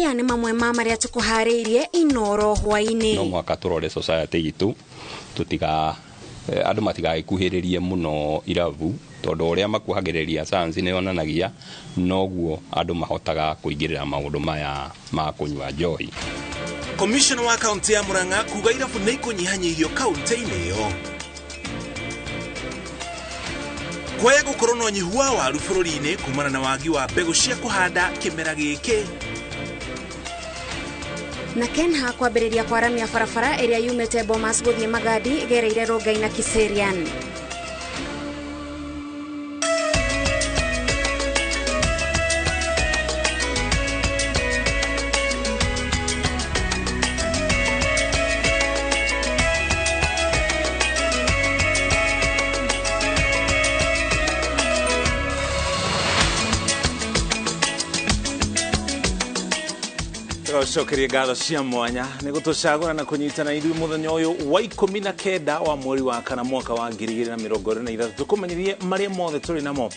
maya ni mamwe ma maria tukuhariirie inoro hwaini. No mwaka turore society gitu tutiga andu matigagikuhiririe muno iravu tondu uria makuhagiriria science ni onanagia noguo andu mahotaga kuingirira maundu maya ma kunywa njohi. Commissioner wa county ya Murang'a kuga iravu ni kunyihanyirio county-ini iyo. Kwaya gukorwo no nyihu wa waru bururi-ini kumana na wagi wa mbegu cia kuhanda kimera giki. Na Kenha kwambĩrĩria kwaramia barabara ĩrĩa yumĩte Bomas gũthiĩ Magadi gereire Rongai na Kiserian. Cokeria ngatho cia mwanya ni gutucagura na kunyitana ithui muthenya uyu wa 19 wa mweri wa kana mwaka wa 2023 tukumenyerie maria mothe turi namo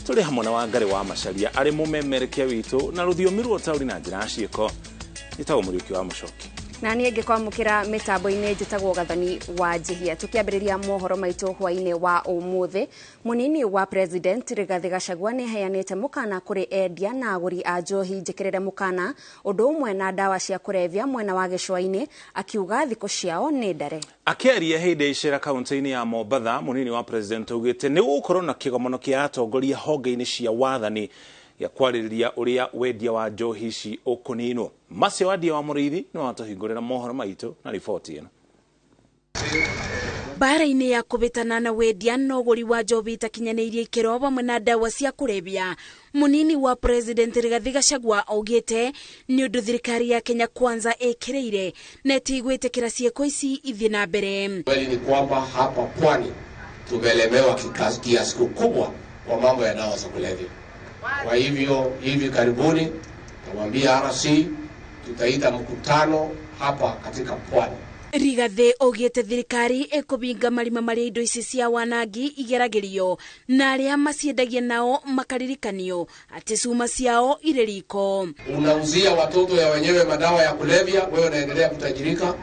turi hamwe na Wangari wa Macharia ari mumemerekia witu na ruthiomi rwo tauri na njira ciiko itago Muriuki wa Mucoki na niĩ ngĩkwamũkĩra mĩtambo-inĩ njĩtagwo Gathani wa Njihia. Tũkĩambĩrĩria mohoro maitũ hwainĩ wa ũmũthĩ, mũnini wa president Rigathi Gachagua nĩ heanĩte mũkana kũrĩ endia na agũri a njohi njĩkĩrĩre mũkana ũndũ ũmwe na ndawa cia kũrebia mwena wa gĩcũa-inĩ, akiuga thikũ ciao nĩ ndare. Akĩaria hĩndĩ icera kaunti-inĩ ya Mombatha, mũnini wa president augĩte nĩ gũkorwo na kĩgomano kĩa atongoria honge-inĩ cia wathani ya kwarĩrĩria ũrĩa wendia wa njohi ici ũkũninwo. Macio Wadia wa Mũrĩithi nĩ watũhingũrĩra mohoro maitũ na riboti ĩno. Bara-inĩ ya kũbĩtana na wendia na ũgũri wa njohi itakinyanĩirie ikĩro hamwe na ndawa cia kũrebia, mũnini wa president Rigathi Gachagua augĩte nĩ ũndũ thirikari ya Kenya Kwanza ĩkĩrĩire na ĩtigwĩtĩkĩra ciĩko ici ithiĩ na mbere. Kweli ni kwamba hapa pwani tumelemewa kiasi kikubwa kwa mambo ya dawa za kulevya. Kwa hivyo hivi karibuni tumwambia RC tutaita mkutano hapa katika pwani. Rigathi augĩte thirikari ĩkũbinga marima marĩa indo ici cia wanangi igeragĩrio na arĩa maciendagia nao makaririkanio atĩ cuma ciao irĩ riko. Unauzia watoto ya wenyewe madawa ya kulevya, wewe unaendelea kutajirika,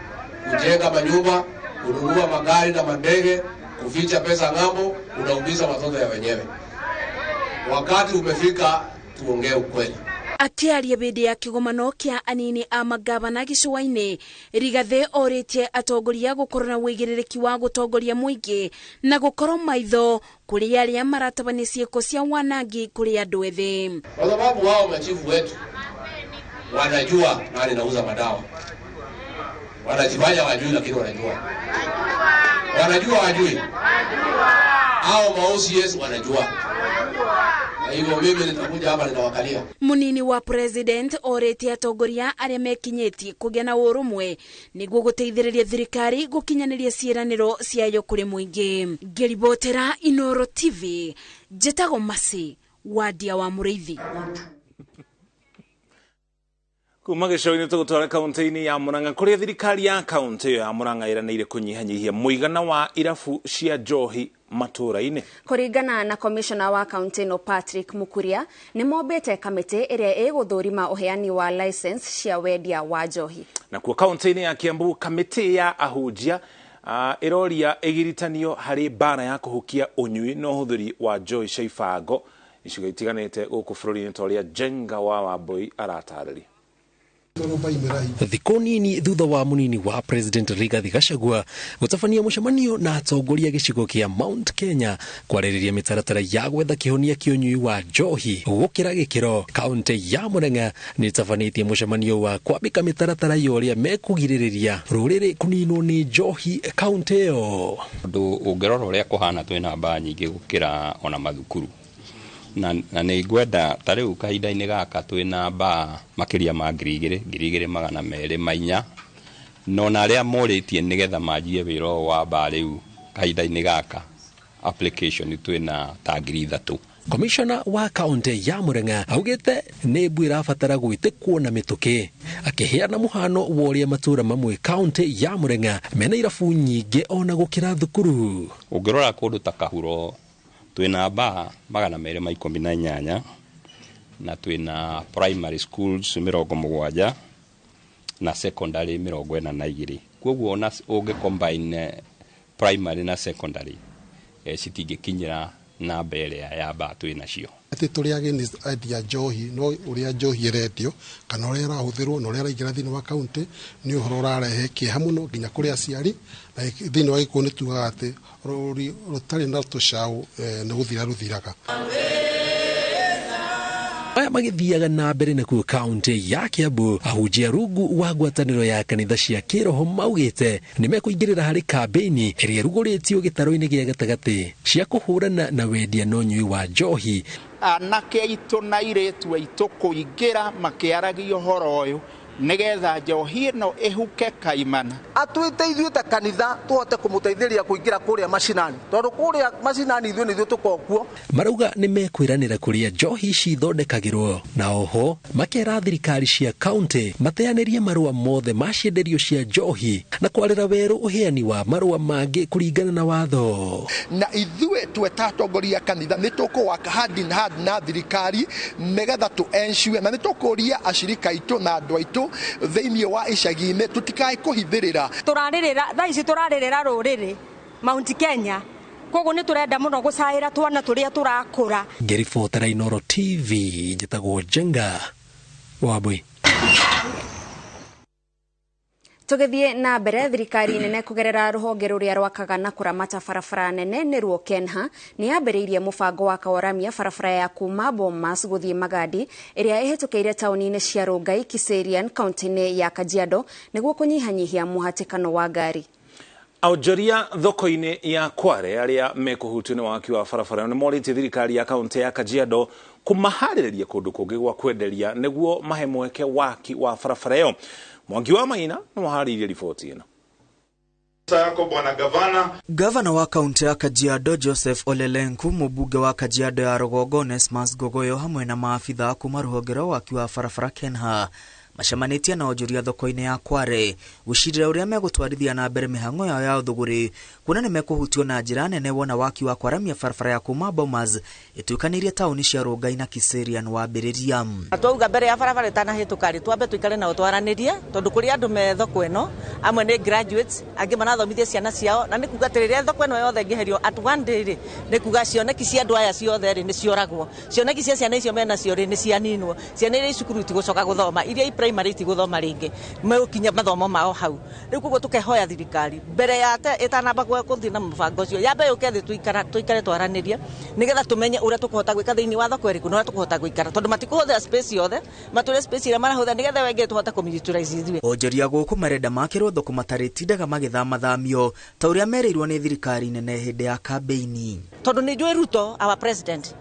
kujenga manyumba, kununua magari na mandege, kuficha pesa ng'ambo, unaumiza watoto ya wenyewe. Wakati umefika tuongee ukweli. Akiaria bĩndĩ ya kĩgomano kĩa anini a magavana gĩcũa-inĩ, Rigathi orĩtie atongoria gũkorwo na wĩigĩrĩrĩki wa gũtongoria mũingĩ na gũkorwo maitho kũrĩ arĩa maratabania ciĩko cia wanangi kũrĩ andũ ethĩ. Kwa sababu wao machifu wetu wanajua nani nauza madawa, wanajifanya wajui lakini wanajua. Wanajua wajui, hao ma-OCS wanajua. Hivyo mimi nitakuja hapa ninawakalia. Munini wa president orĩtie atongoria arĩa mekinyĩtie kũgĩa na ũrũmwe nĩguo gũteithĩrĩria thirikari gũkinyanĩria ciĩranĩro ciayo kũrĩ mũingĩ. Ngĩribotera Inoro TV, njĩtagwo Masi Wadia wa Mũrĩithi. Kuma gĩcũa-inĩ tũgũtwara kaunti-inĩ ya Murang'a kũrĩa thirikari ya kaunti ya Murang'a ĩranĩire kũnyihanyihia mũigana wa irabu cia njohi matũra-inĩ. Kũringana na commissioner wa kaunti no Patrick Mukuria, nĩ mombĩte kamĩtĩ ĩrĩa ĩgũthũrima ũheani wa license cia wendia wa njohi. Na kuo kaunti-inĩ ya Kiambu, kamĩtĩ ya ahunjia ĩroria ĩgiritanio harĩ bara ya kũhukia ũnyui na ũhũthĩri wa njohi cia ibango icigo itiganĩte gũkũ bũrũri-inĩ ta ũrĩa Jenga wa Wambui aratarĩria. Thikũ nini thutha wa mũnini wa president Rigathi Gachagua gũtabania mũcemanio na atongoria gĩcigo kĩa Mount Kenya kwarĩrĩria mĩtaratara ya gwetha kĩhonia kĩa ũnyui wa njohi gũkĩra gĩkĩro, kaunti ya Murang'a nĩ ĩtabanĩtie mũcemanio wa kwambĩka mĩtaratara ya ũrĩa mekũgirĩrĩria rũrĩrĩ kũninwo nĩ njohi kaunti ĩyo. Ũndũ ũngĩrora ũrĩa kũhana twĩna mbaa nyingĩ gũkĩra ona mathukuru. Na nĩ ngwenda ta rĩu kahinda-inĩ gaka twĩna mbaa makĩria ma 2,204 no na arĩa morĩtie nĩgetha manjie wĩra wa mbaa rĩu kahinda-inĩ gaka application twĩna ta 3,000. Commissioner wa kaunti ya Murang'a augĩte nĩ mbu ĩrabatara gwĩtĩkwo na mĩtũkĩ, akĩheana mũhano wa ũrĩa matũra mamwe kaunti ya Murang'a mena irabu nyingĩ ona gũkĩra thukuru. Ũngĩrora kũndũ ta Kahuro twĩna mbaa 218 na twina primary schools 70 na secondary 42. Koguo na uge combine primary na secondary citingikinyira na mbere ya batu inacio. Ati turi ageni idea njohi no uria njohi redio kana uria rahuthirwo no uria raingira thini wa county ni uhoro urarehe kieha muno nginya kuri aciari na thini wa gikuo ni tugaga ati rutari na tucau ni guthira ruthiraga. Aya magithiaga na mbere na kuo kaunti ya Kiambu, ahunjia rungu wa ngwataniro ya kanitha cia kiroho maugite nimekuingirira hari kampeni iria ruguritio gitaro-ini gia gatagati cia kuhurana na wendia no nyui wa njohi. Anake aitu na airetu aitu kuingira makiaragia uhoro uyu nigetha njohi ino ihuke kaimana. Atwite ithuĩ ta kanitha tuhote kumuteithĩria kuingira kuria macinani tondu kuria macinani ithuĩ nithuĩ tukokuo. Marauga nimekwiranira kuria njohi cithondekagirwo na oho makera thirikari cia kaunti mateanirie marua mothe macienderio cia njohi na kwarĩra weru uheani wa marua mangi kuringana na watho. Na ithuĩ twetatongoria kanitha nitukuwaka hand in hand na thirikari nigetha tu ensure na nitukuria ashirika aitu na andu aitu thĩinĩ wa icagi-inĩ tutikae kuhithĩrĩra. Tũrarĩrĩra thaa ici tũrarĩrĩra rũrĩrĩ Mount Kenya, koguo nĩ tũrenda mũno gũcaĩra twana tũrĩa tũrakũra. Ngĩribotera Inooro TV njĩtagwo Jenga Wambui. Tugithie na mbere, thirikari nene kugerera ruhonge ruria rwakaga na kuramata barabara nene niruo Kenha ni yambĩrĩirie mũbango wa kawaramia barabara ya kuma Bomas guthie Magadi iria ihĩtũkĩire taũni-inĩ cia Rongai, Kiserian, kaunti-inĩ ya Kajiado nĩguo kũnyihanyihia mũhatĩkano wa ngari. Aonjoria thoko-inĩ ya Kware aria mekuhutio nĩ waki wa barabara nĩ morĩtie thirikari ya kaunti ya Kajiado kumaharĩrĩria kũndũ kũngĩ gwa kwenderia nĩguo mahe mweke waki wa barabara ĩyo. Mwangi wa Maina nĩ waharĩirie riboti ĩno. Gavana wa kaunti ya Kajiado Joseph Ole Lenku, mũmbunge wa Kajiado ya Rũgongo Onesmus Gogoyo hamwe na maafitha kuma rũhonge rwa waki wa barabara Kenha macemanĩtie na onjoria thoko-inĩ ya Kware gũcirĩra ũrĩa megũtwarithia na mbere mĩhang'o yao ya ũthũgũri kuona nĩ mekũhutio na njĩra nene wona waki wa kwaramia barabara ya kuma Bomas ĩtuĩkanĩirie taũni cia Rongai na Kiserian wambĩrĩria. Twauga mbere ya barabara ĩtanahĩtũka twambe tũikare nao twaranĩrie tondũ kũrĩ andũ me thoko ĩno amwe nĩ graduates angĩ marathomithia ciana ciao na nĩ kuga atĩrĩrĩa thoko ĩno yothe ĩngĩherio at one day rĩ nĩ kuga cioneki cia andũ aya ciothe rĩ nĩ cioragwo, cioneki cia ciana icio mena cio rĩ nĩ cianinwo, ciana iria cukuru itigũcoka gũthoma, iria primary itigũthoma rĩngĩ megũkinya mathomo mao hau. Rĩu koguo tũkehoya thirikari mbere ya ĩtanamba gũthiĩ na mũbango ũcio yambe yũke thĩ tuikare twaranĩrie nĩgetha tũmenye ũrĩa tũkũhota gwĩka thĩinĩ wa thoko ĩrĩkũ na ũrĩa tũkũhota gũikara tondũ matikũhũthĩra space yothe matũre space ĩrĩa marahũthĩra nĩgetha wengĩ tũhote kũmĩutilize ithuĩ. Onjoria gũkũ marenda makĩrwo thoko matarĩtindaga magĩthamathamio ta ũrĩa merĩirwo nĩ thirikari nene hĩndĩ ya kambeini. Tondũ nĩ njũĩ Ruto our president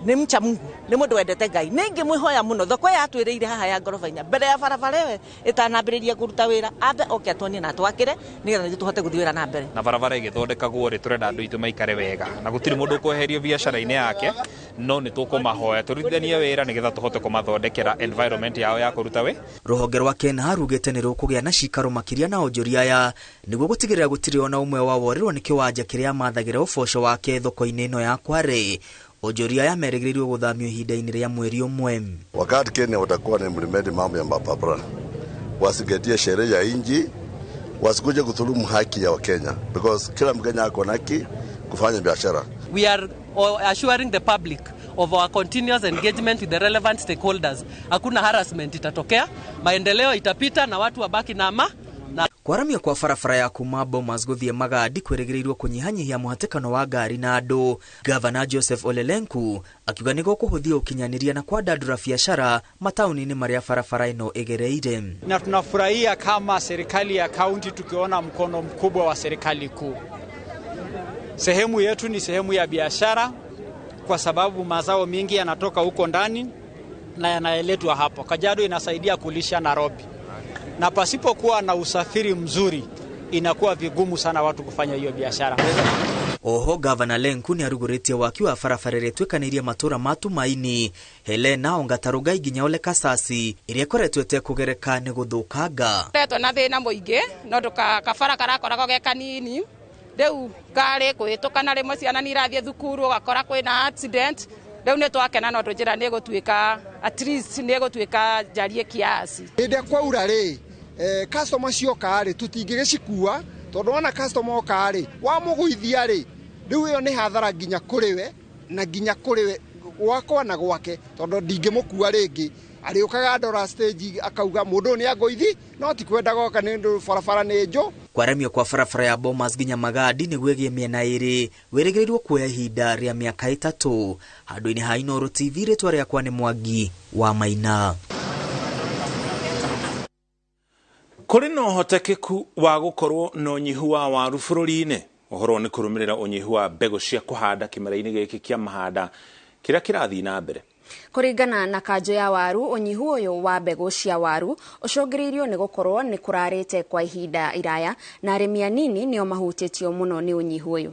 nĩ mcha Mungu, nĩ mũndũ wendete Ngai. Ningĩ mwĩhoya mũno thoko ya twĩrĩire haha ya ngoroba-inya mbere ya barabara ĩyo ĩtanambĩrĩria kũruta wĩra ambe oke atuonie na twakĩre nĩgetha nĩ tũhote gũthiĩ wĩra na mbere. Na barabara ĩgĩthondekagwo rĩ tũrenda andũ aitũ maikare wega na gũtirĩ mũndũ ũkweherio biacara-inĩ yake, no nĩ tũkũmahoya tũrutithanie wĩra nĩgetha tũhote kũmathondekera environment yao ya kũruta wĩ. Rũhonge rwa Kenha rugĩte nĩ rũkũgĩa na cikaro makĩria na onjoria aya nĩguo gũtigĩrĩra gũtirĩ ona ũmwe wa worĩrwo nĩ kĩwanja kĩrĩa mathagĩra ũboco wake thoko-inĩ ĩno ya Kware. Onjoria yamerĩgĩrĩirwo gũthamio ihinda-inĩ rĩa mweri ũmwe. Wakati Kenya watakuwa na implement mambo ya barabara, wasigetie sheria ya nchi, wasikuje kudhulumu haki ya Wakenya because kila Mkenya ako na haki kufanya biashara. We are assuring the public of our continuous engagement with the relevant stakeholders. Hakuna harassment itatokea, maendeleo itapita na watu wabaki na kwaramia kwa barabara ya kuma Bomas guthie Magadi kwĩrĩgĩrĩirwo kũnyihanyihia mũhatĩkano wa ngari na andũ. Gavana Joseph Ole Lenku akiuga nĩ gũkũhũthia ũkinyanĩria na kwandandũra biashara mataũni-inĩ marĩa barabara ĩno ĩgereire. Na tunafurahia kama serikali ya kaunti tukiona mkono mkubwa wa serikali kuu. Sehemu yetu ni sehemu ya biashara kwa sababu mazao mingi yanatoka huko ndani na yanaletwa hapo. Kajiado inasaidia kulisha Nairobi. Na pasipokuwa na usafiri mzuri inakuwa vigumu sana watu kufanya hiyo biashara. Oho Gavana Lenku ni arugũrĩtie waki wa barabara ĩrĩa ĩtuĩkanĩirie matũra ma Tumaini, Helena, Ongatarugai nginya Ole Kasasi iria ĩkoretwo ĩtekũgereka nĩ gũthũkanga. Tetwo na thĩna mũingĩ no kabara karakoragwo ge kanini rĩu ngari kũhĩtũka na rĩmwe ciana nĩ irathiĩ thukuru ũgakora kwĩna accident Rĩu nĩ twakena no tũnjĩra nĩ gũtuĩka at least nĩ gũtuĩka jarie kiasi. Hĩndĩ kwaura rĩ customer cioka rĩ tutingĩgĩcikua tondũ ona customer oka rĩ wamũgũithia rĩ rĩu ĩyo nĩ hathara nginya kũrĩ we na nginya kũrĩ we gwakwa na gwake tondũ ndingĩmũkua rĩngĩ arĩũkaga ndora stage akauga mũndũ nĩ angũithi no ti kwenda goka nĩ ndũ barabara nĩ njũ. Kwaramio kwa barabara ya Bomas nginya Magadi nĩguo ĩgĩe mĩena ĩrĩ wĩrĩgĩrĩirwo kuoya ihinda rĩa mĩaka 3 handũ-inĩ ha Inooro TV. Rĩtwa rĩakwa nĩ Mwangi wa Maina. Kũrĩ na ũhotekeku wa gũkorwo na ũnyihu wa waru bũrũri-inĩ. Ũhoro nĩ kũrũmĩrĩra ũnyihu wa mbegũ cia kũhanda kĩmera-inĩ gĩkĩ kĩa mahanda kĩrĩa kĩrathiĩ na mbere. Kũringana na kanjũ ya waru, ũnyihu ũyũ wa mbegũ cia waru ũcũngĩrĩirio nĩ gũkorwo nĩ kũrarĩte kwa ihinda iraya na arĩmi anini nĩo mahutĩtio mũno nĩ ũnyihu ũyũ.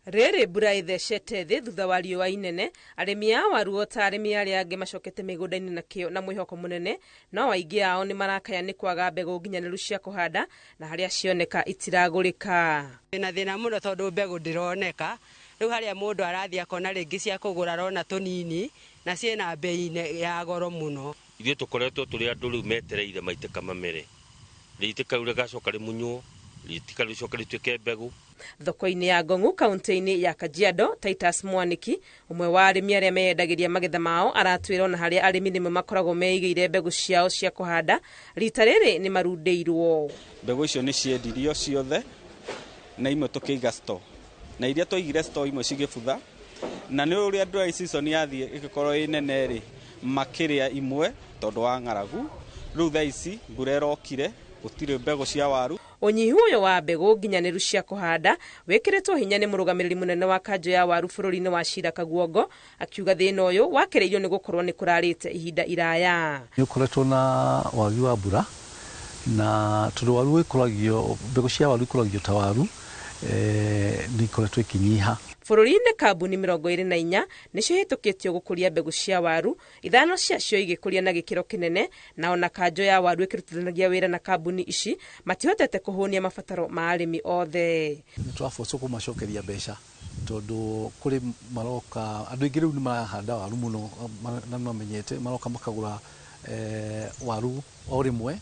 Rĩrĩ mbura ĩthecete thĩ thutha wa riũa inene, arĩmi a waru o ta arĩmi arĩa angĩ macokete mĩgũnda-inĩ na kĩo na mwĩhoko mũnene, no aingĩ ao nĩ marakaya nĩ kwaga mbegũ nginyanĩru cia kũhanda na harĩa cioneka itiragũrĩka. Na thĩna mũno tondũ mbegũ ndĩroneka, rĩu harĩa mũndũ arathiĩ akona rĩngĩ cia kũgũra arona tũnini na ciĩna bei ya goro mũno. Ithuĩ tũkoretwo tũrĩ andũ rĩu metereire maitĩka mamere, rĩitĩka rĩu rĩgacoka rĩmunywo, rĩitĩka rĩcoka rĩtuĩke mbegũ. Thoko-inĩ ya Ngong'u kaunti-inĩ ya Kajiado, Titus Mwaniki, ũmwe wa arĩmi arĩa meyendagĩria magetha mao, aratwĩra ona harĩa arĩmi nĩmo makoragwo meigĩire mbegũ ciao cia kũhanda, rita rĩrĩ nĩ marundĩirwo. Mbegũ icio nĩ ciendirio ciothe na imwe tũkĩiga store, na iria twaigire store imwe cigĩbutha, na nĩ ũrĩa dry season yathiĩ ĩgĩkorwo ĩ nene rĩ makĩrĩa imwe tondũ wa ng'aragu. Rĩu thaa ici mbura ĩrokire gũtirĩ mbegũ cia waru. Ũnyihu ũyũ wa mbegũ nginyanĩru cia kũhanda wĩkĩrĩtwo hinya nĩ mũrũgamĩrĩri mũnene wa kanjũ ya waru bũrũri-inĩ wa Shira Kaguongo, akiuga thĩna ũyũ wakĩrĩirio nĩ gũkorwo nĩ kũrarĩte ihinda iraya. Nĩ ũkoretwo na wagi wa mbura na tondũ waru ĩkũragio, mbegũ cia waru ĩkũragio ta waru nĩ ikoretwo ikinyiha. Bũrũri-inĩ kambuni 24 nĩcio hĩtũkĩtio gũkũria mbegũ cia waru, 5 ciacio igĩkũria na gĩkĩro kĩnene, na ona kanjũ ya waru ĩkĩrutithanagia wĩra na kambuni ici matihotete kũhũnia mabataro ma arĩmi othe. Nĩ twaboco kũmacokeria mbeca tondũ kũrĩ maroka andũ aingĩ rĩu nĩ marahanda waru mũno na mamenyete maroka makagũra waru o rĩmwe,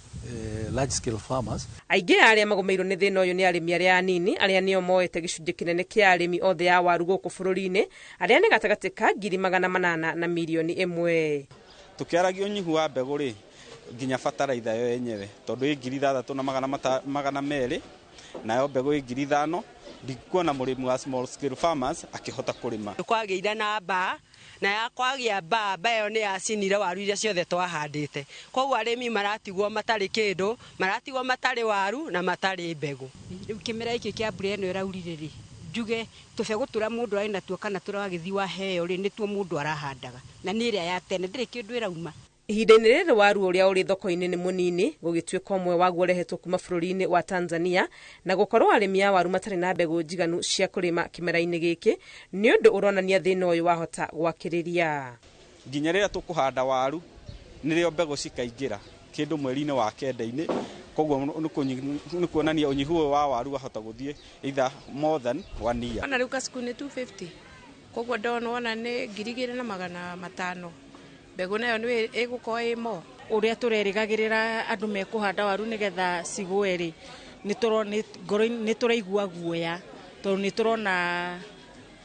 large scale farmers. Aingĩ arĩa magũmĩirwo nĩ thĩna ũyũ nĩ arĩmi arĩa anini arĩa nĩo moete gĩcunjĩ kĩnene kĩa arĩmi othe ya waru gũkũ bũrũri-inĩ, arĩa nĩ gatagatĩ ka 800,000 na milioni 1. Tukĩaragia ũnyihu wa mbegũ rĩ nginya bataraitha yo yenyewe tondũ 6,200 nayo mbegũ 5,000 ndikuona mũrĩmi wa small scale farmers akĩhota kũrĩma. Kwagĩire na mbaa na yakwagĩa mbaa ĩyo nĩ yacinire waru iria ciothe twahandĩte. Koguo arĩmi maratigwo matarĩ kĩndũ, maratigwo matarĩ waru na matarĩ mbegũ. Rĩu kĩmera gĩkĩ kĩa mbura ĩno ĩraurire rĩ, njuge tũbegũ tũrĩa mũndũ arĩ natuo kana tũragĩthiĩ waheo rĩ nĩtuo mũndũ arahandaga na nĩ ĩrĩa ya tene ndĩrĩ kĩndũ ĩrauma. Ihinda-inĩ rĩrĩ waru ũrĩa ũrĩ thoko-inĩ nĩ mũnini gũgĩtuĩka ũmwe waguo ũrehetwo kuma bũrũri-inĩ wa Tanzania, na gũkorwo arĩmi a waru matarĩ na mbegũ njiganu cia kũrĩma kĩmera-inĩ gĩkĩ nĩ ũndũ ũronania thĩna ũyũ wahota gwakĩrĩria. Nginya rĩrĩa tũkũhanda waru nĩrĩo mbegũ cikaingĩra kĩndũ mweri-inĩ wa 9, koguo nĩ kuonania ũnyihu ũyũ wa waru wahota gũthiĩ either more than 1 year. Ona rĩu kasiku nĩ 250, koguo ndona nĩ 2,500. Mbegũ nayo nĩ ĩgũkorwo ĩmo. Ũrĩa tũrerĩgagĩrĩra andũ mekũhanda waru nĩgetha cigũe rĩ, nĩ tũraigua guoya tondũ nĩ tũrona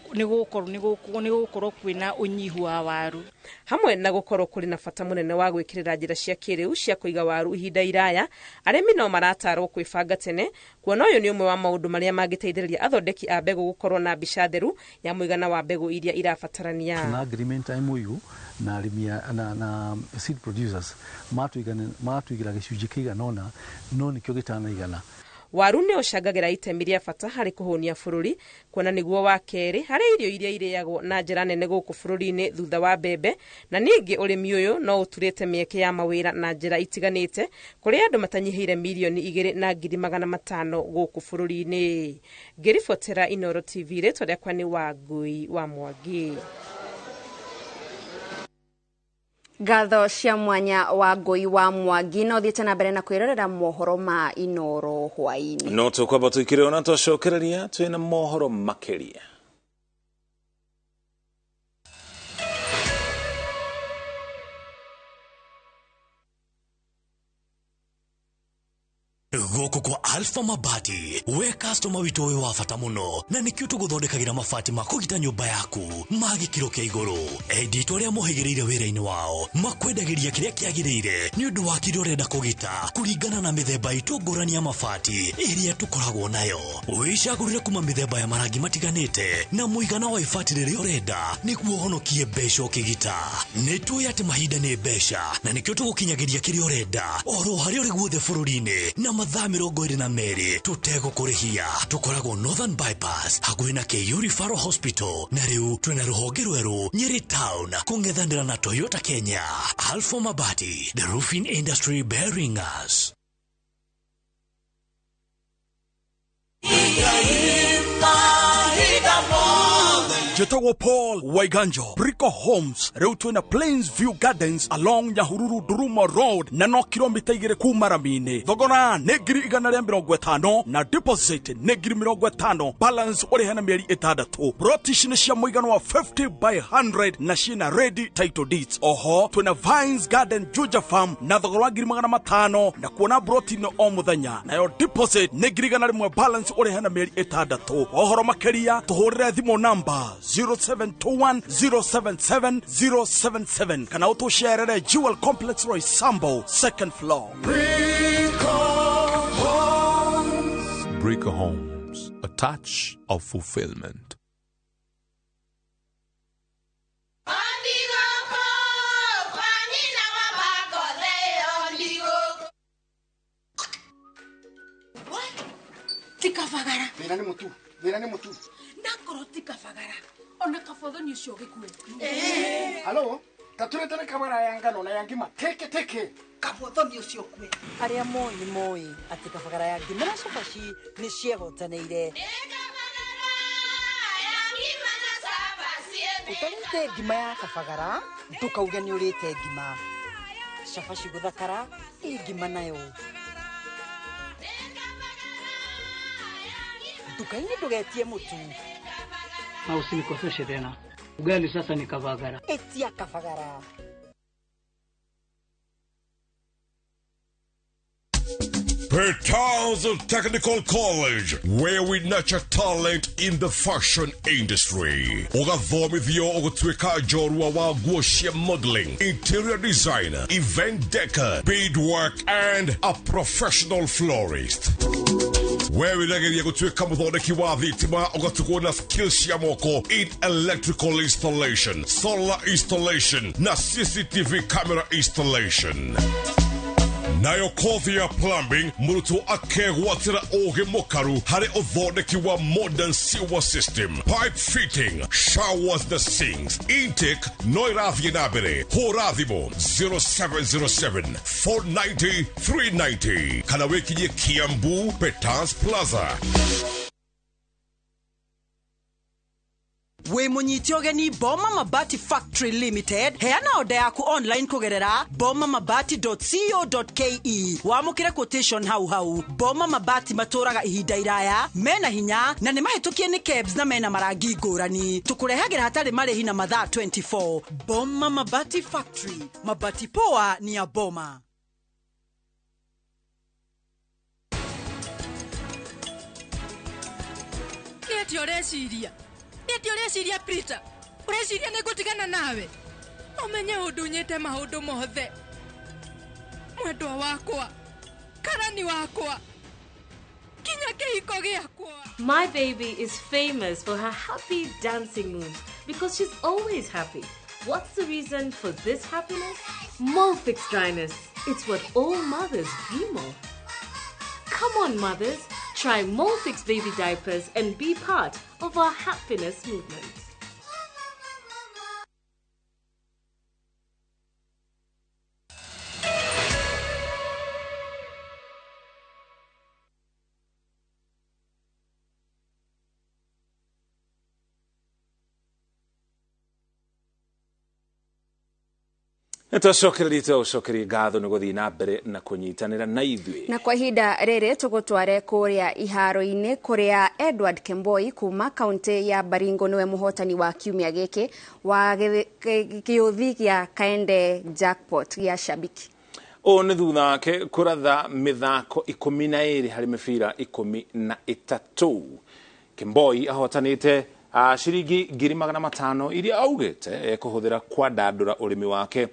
nĩ gũkorwo kwĩna ũnyihu wa waru. Hamwe na gũkorwo kũrĩ na bata mũnene wa gwĩkĩrĩra njĩra cia kĩrĩu cia kũiga waru ihinda iraya, arĩmi no maratarwo kwĩbanga tene, kuona ũyũ nĩ ũmwe wa maũndũ marĩa mangĩteithĩrĩria athondeki a mbegũ gũkorwo na mbica theru ya mũigana wa mbegũ iria irabatarania. Na agreement MOU na arĩmi na seed producers matuigĩra gĩcunjĩ kĩigana ũna, no nĩkĩo gĩtanaigana. Waru nĩ ũcangagĩra itemi rĩa bata harĩ kũhũnia bũrũri, kuona nĩguo wa kerĩ harĩ irio iria irĩagwo na njĩra nene gũkũ bũrũri-inĩ thutha wa mbembe, na ningĩ ũrĩmi ũyũ no ũturĩte mĩeke ya mawĩra na njĩra itiganĩte kũrĩ andũ matanyihĩire milioni 2,500 gũkũ bũrũri-inĩ. Ngĩribotera Inooro TV, rĩtwa rĩakwa nĩ Wangui wa Mwangi. Ngatho cia mwanya wa Ngui wa Mwangi no thiĩte na mbere na kwĩrorera mohoro ma Inooro hwaĩ-inĩ. No tũkwamba tũikĩrĩrwo na tũcokereria twĩna mohoro makĩria. Alpha Mabati, we customer wito we wa bata muno na nikio tuguthondekagira mabati makugita nyumba yaku magikiro kia iguru. Edit aria mohigireire wira-ini wao makwendagiria kiria kiagirire ni undu wa kiria urenda kugita kuringana na mithemba itu ngurani ya mabati iria tukoragwo nayo. Wicagurire kuma mithemba ya marangi matiganite na muigana wa ibati riria urenda niguo honokie mbeca ukigita. Nituoya ati mahinda ni mbeca na nikio tugukinyagiria kiria urenda oro haria uri guothe bururi-ini na mathaa 22 tutegukũrĩhia. Tukoragwo Northern Bypass hakuhĩ na KU Referral Hospital na riu twina ruhonge rweru Nyeri Town kung'ethanĩra na Toyota Kenya. Alpha Mabati, the roofing industry bearing us. Jetawo Paul Waiganjo, Brico Homes, Reutu na Plains View Gardens along Nyahururu Duruma Road, na no kilomita 2 kumaramine. Thogora negiri 150 na deposit negiri 50, balance uri hana mieri 6. Brotish ni cia muigano wa 50 by 100 na shina ready title deeds. Oho, twina Vines Garden Juja Farm na thogora wa 500 na kuona broti no o muthenya. Na yo deposit negiri 100 balance uri hana mieri 6. Ohoro makeria tuhurire thimo number 0721077077 kana utusherere Jewel Complex Roy Sambo second floor. Brico Homes, a touch of fulfillment. Tikafagara. Mira ni mutu. Nakoro tikafagara. Ona kafodho ni ucio gikue. Halo, taturete kamera ya ngano na yangima. Teke. Kafodho ni ucio kue. Aria moi ati kafagara ya ngima na cabaci ni ciehotaneire. Utarite ngima ya kafagara, ndukauge ni urite ngima. Cabaci guthakara, ngima nayo. Dukaini ndugetie mutu. Na usinikoseshe tena. Ugali sasa ni kafagara. Etia kafagara. Petals Technical College, where we nurture talent in the fashion industry. Ugathomithio ugutwika jorua wa nguo cia modeling, interior designer, event decor, beadwork, and a professional florist. Where we legeria gutwika muthondeki wa thitima ugatukwo na skills ya moko in electrical installation, solar installation, na CCTV camera installation. Nayo kothi ya plumbing, murutu akegwatira oge mokaru hari uthondeki wa modern sewer system, pipe fitting, showers na sinks, intake, no irathie na mbere. Horathimo 0707-490-390. Kana wekinye Kiambu Petans Plaza. We munyiti ogeni Boma Mabati Factory Limited. Heana oda yaku online kugerera bomamabati.co.ke. Wamukire quotation hau. Boma Mabati matoraga ihinda iraya, mena hinya na ne mahitukie ni kebs na mena marangi ngurani. Tukurehagira hatari marehi na mathaa 24. Boma Mabati Factory. Mabati poa ni ya Boma. Neti oreciria. Neti oreciria Peter. Oreciria nigutigana nawe. Omenye udunyete maundu mothe. Mwendwa wakwa. Karani wakwa. Kinya kihiko giakwa. My baby is famous for her happy dancing moves because she's always happy. What's the reason for this happiness? Molfix dryness. It's what all mothers dream of. Come on, mothers. Try Molfix baby diapers and be part of our happiness movement. Tucokereria ngatho nĩ gũthiĩ na mbere na kũnyitanĩra na ithuĩ. Na kwa ihinda rĩrĩ tũgũtware kũrĩa iharo-inĩ kũrĩa Edward Kemboi kuma kaunti ya Baringo niwe mũhotani wa kiumia gĩkĩ wa gĩũthi gĩa Kaende Jackpot gĩa Shabiki. o nĩ thutha wake kũratha mĩthako 12 harĩ mĩbira 13. Kemboi ahotanĩte ciringi 500,000 iria augĩte ekũhũthĩra kwandandũra ũrĩmi wake,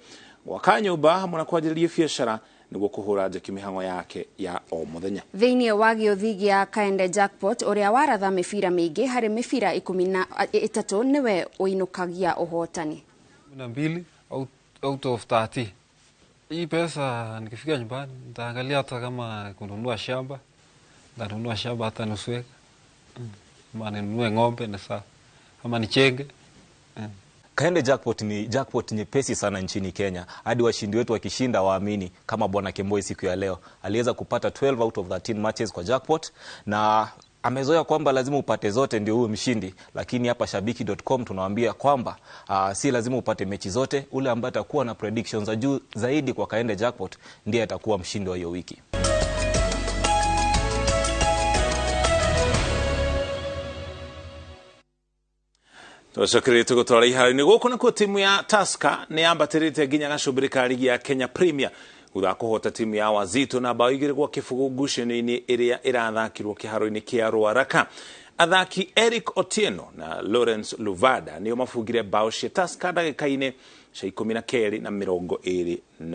gwaka nyũmba hamwe na kwanjĩrĩria biacara nĩguo kũhũra njeki mĩhang'o yake ya o mũthenya. Thĩinĩ wa gĩũthi gĩa Kaende Jackpot, ũrĩa waratha mĩbira mĩingĩ harĩ mĩbira 13 nĩwe ũinũkagia ũhotani. 12 out of 30. Hii pesa nikifika nyumbani nitaangalia hata kama kununua shamba, nitanunua shamba hata nusu eka. Ama ninunue ng'ombe na sawa. Ama nichenge. Kaende Jackpot ni jackpot nyepesi sana nchini Kenya. Hadi washindi wetu wakishinda waamini, kama bwana Kemboi siku ya leo. Aliweza kupata 12 out of 13 matches kwa jackpot, na amezoea kwamba lazima upate zote ndio uwe mshindi, lakini hapa shabiki.com tunawaambia kwamba si lazima upate mechi zote. Ule ambaye atakuwa na predictions za juu zaidi kwa Kaende Jackpot ndiye atakuwa mshindi wa hiyo wiki. Tũcokerete gũtwara iharo-inĩ gũkũ nakuo timu ya Tusker nĩ yambatĩrĩte nginya gacũmbĩrĩ ligi ya Kenya Premier thutha wa kũhota timu ya Wazito na bao 2 gwa kĩbũgũ ngucanio-inĩ ĩrĩa ĩrathakirwo kĩharo-inĩ kĩa Ruaraka. Athaki Eric Otieno na Lawrence Luvada nĩo mabungire bao cia Tusker ndagĩka-inĩ cia 12 na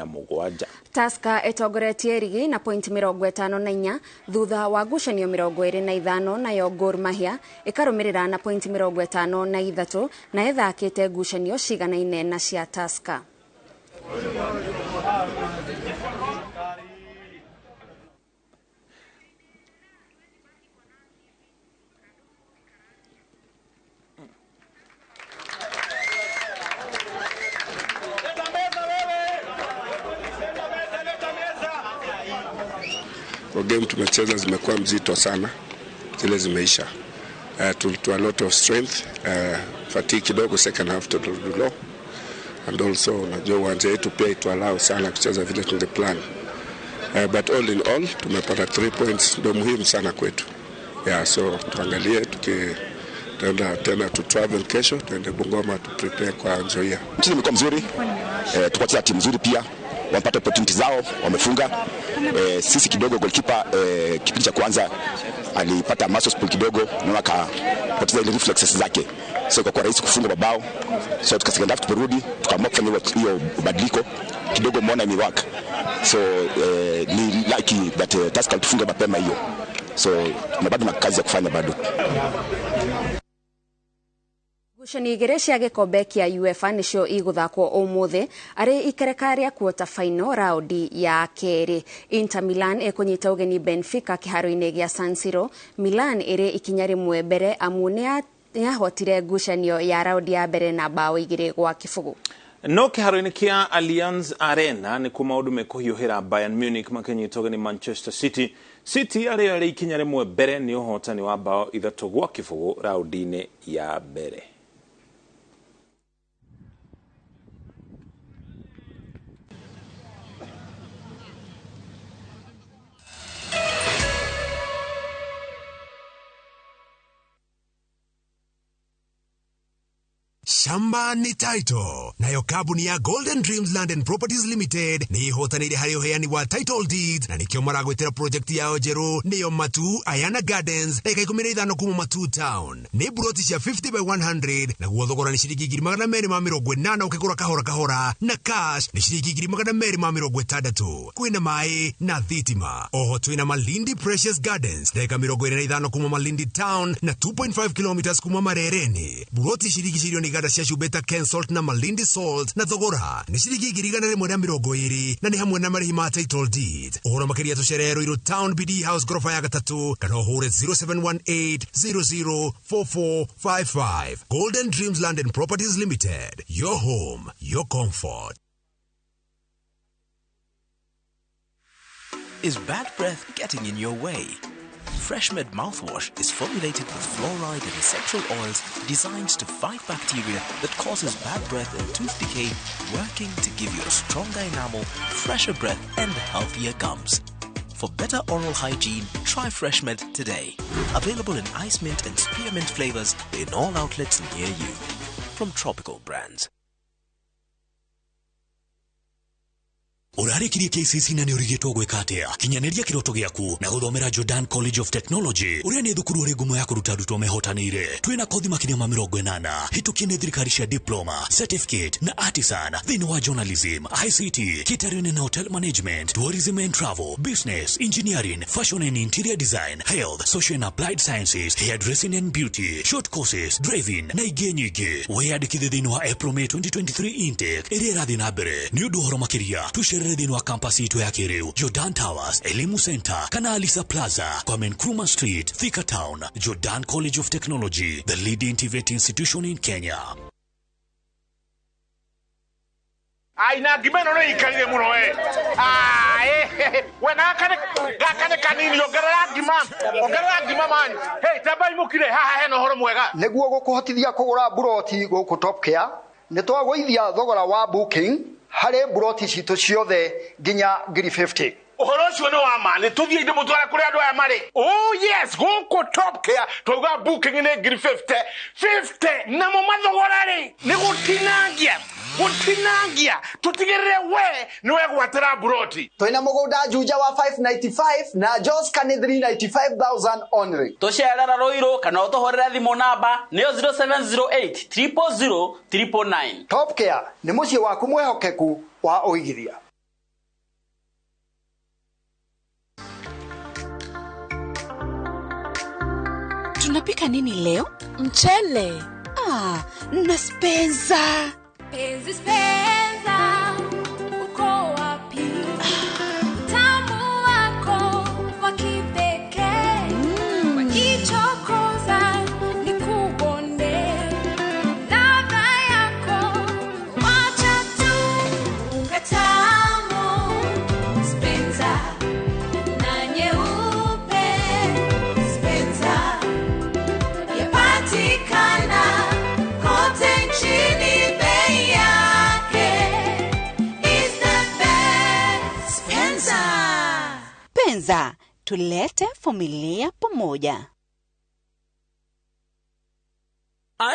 27. Tusker etongoretie rigi na point 54 thutha wa ngucanio 25 nayo Gor Mahia ĩkarũmĩrĩra na point 53 na ethakĩte ngucanio ciganaine na cia Tusker. Kwa game tumecheza zimekuwa mzito sana, zile zimeisha. To a lot of strength, fatigue kidogo second half to low, and also najua uwanja yetu pia ituallow sana kucheza vile tungeplan. But all in all tumepata 3 points, ndio muhimu sana kwetu. So tuangalie tutaenda tena to travel kesho, tuende Bungoma to prepare kwa Nzoia. Mchezo umekuwa mzuri, tupatia timu nzuri pia, wamepata opportunity zao, wamefunga. Sisi kidogo goalkeeper kipindi cha kwanza alipata muscle pull kidogo na akapoteza ile reflexes zake, so kwa rahisi kufunga mabao. So tukasema tuperudi tukaamua kufanya hiyo badiliko kidogo, muone ni work. So ni lucky that Tusker tufunga mapema hiyo, so bado na kazi ya kufanya bado. Ngucanio igĩrĩ cia gĩkombe kĩa UEFA nĩcio igũthakwo ũmũthĩ arĩ ikereka rĩa quarter final raundi ya kerĩ. Inter Milan ĩkũnyita ũgeni Benfica kĩharo-inĩ gĩa San Siro. Milan ĩrĩ ikinya rĩmwe mbere amu nĩyahotire ngucanio ya raundi ya mbere na bao 2 gwa kĩbũgũ. No kĩharo-inĩ kĩa Allianz Arena nĩ kuo maũndũ mekũhiũhĩra Bayern Munich makĩnyita ũgeni Manchester City. City arĩ ikinya rĩmwe mbere nĩ ũhotani wa bao 3 gwa kĩbũgũ raundi-inĩ ya mbere. Shamba ni title. Nayo kabuni ya Golden Dreams Land and Properties Limited ni ihotanĩire harĩ ũheani wa title deeds na nikĩo maragwetera project yao njerũ nĩyo Matu Ayana Gardens na 15 kuma Matu Town. Nĩ buroti cia 50 by 100 na guo thogora nĩ ciringi 280 ukigũra kahora kahora na cash nĩ ciringi 260. Kwĩna maĩ na thitima. Oho twĩna Malindi Precious Gardens na 25 kuma Malindi Town na 2.5 kilometers kuma Marereni. Buroti ciringi cirioni cia Shubeta Ken Salt na Malindi Salt na thogora ni ciringi 120 na ni hamwe na marĩhi ma title deed. Ũhoro makĩria tũcererwo Iru Town BD House gorofa ya 3 kana ũhũre 0718004455. Golden Dreams Land and Properties Limited, your home, your comfort. Is bad breath getting in your way? FreshMed mouthwash is formulated with fluoride and essential oils designed to fight bacteria that causes bad breath and tooth decay, working to give you a stronger enamel, fresher breath and healthier gums. For better oral hygiene, try FreshMed today. Available in ice mint and spearmint flavors in all outlets near you. From Tropical Brands. Urarikirie KCC na niurigitwo gwika atia kinyaneria kiroto giaku na guthomera Jordan College of Technology uria ni thukuru uri ngumo ya kuruta arutwo mehotanire twina kothi makiria ma 80 hitukie ni thirikari cia diploma certificate na artisan thini wa journalism ICT catering and hotel management tourism and travel business engineering fashion and interior design health social and applied sciences hairdressing and beauty short courses driving na ingĩ nyingĩ weyandĩkithie thĩinĩ wa April May 2023 intake ĩrĩa ĩrathiĩ na mbere nĩ ũndũ ũhoro makĩria tucerere thĩinĩ wa campus itũ ya kĩrĩu Jordan Towers Elimu Center kana Alisa Plaza Kwame Nkrumah Street Thika Town. Jordan College of Technology, the leading TVET institution in Kenya. Aina gimeno no ikalile muno we. Wena gakane kanini ongerera gima man. Hey tabai mukire haha heno horo mwega. Neguo gukuhotithia kugura buroti guku Top Care ni twagwithia thogora wa booking hare buroti citu ciothe nginya 50. Uhoro ucio no wa ma ni tuthie inde mutwara kuri andu aya mari. Oh yes, guku Top Care tuga booking ni 50 na mo mathogora ri ni gutinangia tutigirire we ni we gwatira buroti. Toina mugunda juja wa 595 na Jos kani 395,000 only. Tosherera roiro kana utohorera thimo namba ni 0708 000 999. Top Care ni mucie waku mwehokeku wa oigithia. Tunapika nini leo? Mchele. Na Spencer. Penzi Spencer, uko wapi? Tamu wako wa kipekee. Wakichokoza ni kubonde. Ladha yako wacha tu katamu. Spencer na nyeupe. Spencer yapatikana kote nchini. Penza, tulete familia pamoja.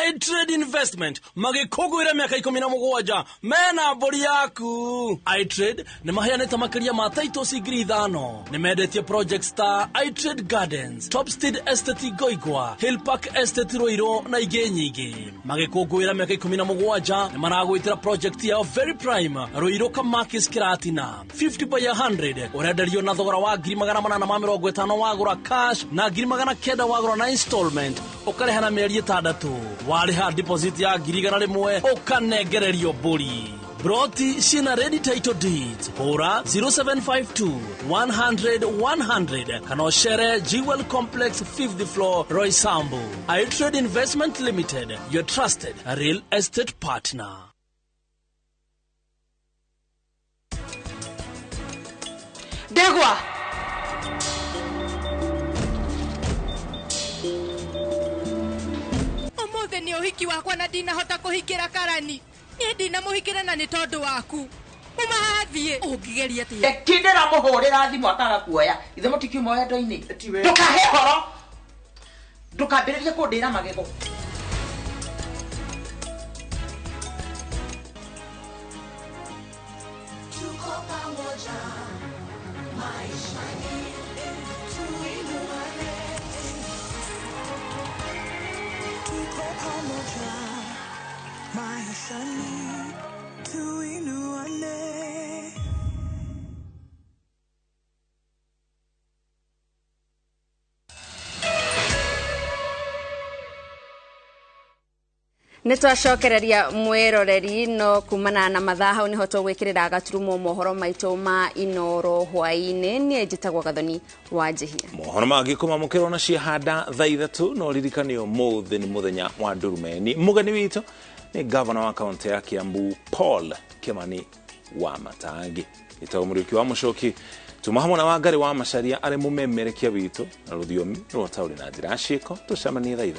iTrade Investment magikugwira miaka 17 mena bori yaku. iTrade ni maheanite makiria ma titles 5,000 ni mendetie projects ta iTrade Gardens, Topstead Estate Goigwa, Hill Park Estate Roiro na ingĩ nyingĩ. Magikugwira miaka 17 ni maragwitira project ya Very Prime Roiro Kamakis Kiratina 50 by 100 urenderio na thogora wa 850 wagura cash na 900 wagura na installment ukarehana mieri 6 wariha deposit ya 1,000 ukanegererio buri. Broti shina ready title deeds hora 0752 100 100 kanoshere Jewel Complex 5th floor Roy Sambu. iTrade Investment Limited, your trusted real estate partner. Degwa. Omothe ni uhiki wakwa na dina hota kuhikira Karani. Ni dina muhikira na ni tondu waku. Umahathie ungigeria atia. Kindera muhurira thimu ataga kuoya. Ithe mutikiumo endo-ini. Ndukahe horo. Ndukambiririe kundira magego. Tuko pamoja. Maisha ni tuinuane. Tuko pamoja. Maisha ni tuinuane. Nitwacokereria mwiroreri no kumana na mathaha ni hoto gwikirira gaturumo mohoro maito ma inoro hwaini ni njitagwo Gathoni wa Njihia. Mohoro magikoma mukiro na ciahanda thaa 3 no ririkanio muthe ni muthenya wa ndurumeni. Mugani witu ni governor wa kaunti ya Kiambu Paul Kimani wa Matangi. Itawumuriki wa Mushoki tumahamona wa Ngari wa Macharia ari mumemerekia witu na ruthiomi rwa tauri na njira ciiko tucamanie thaa 3.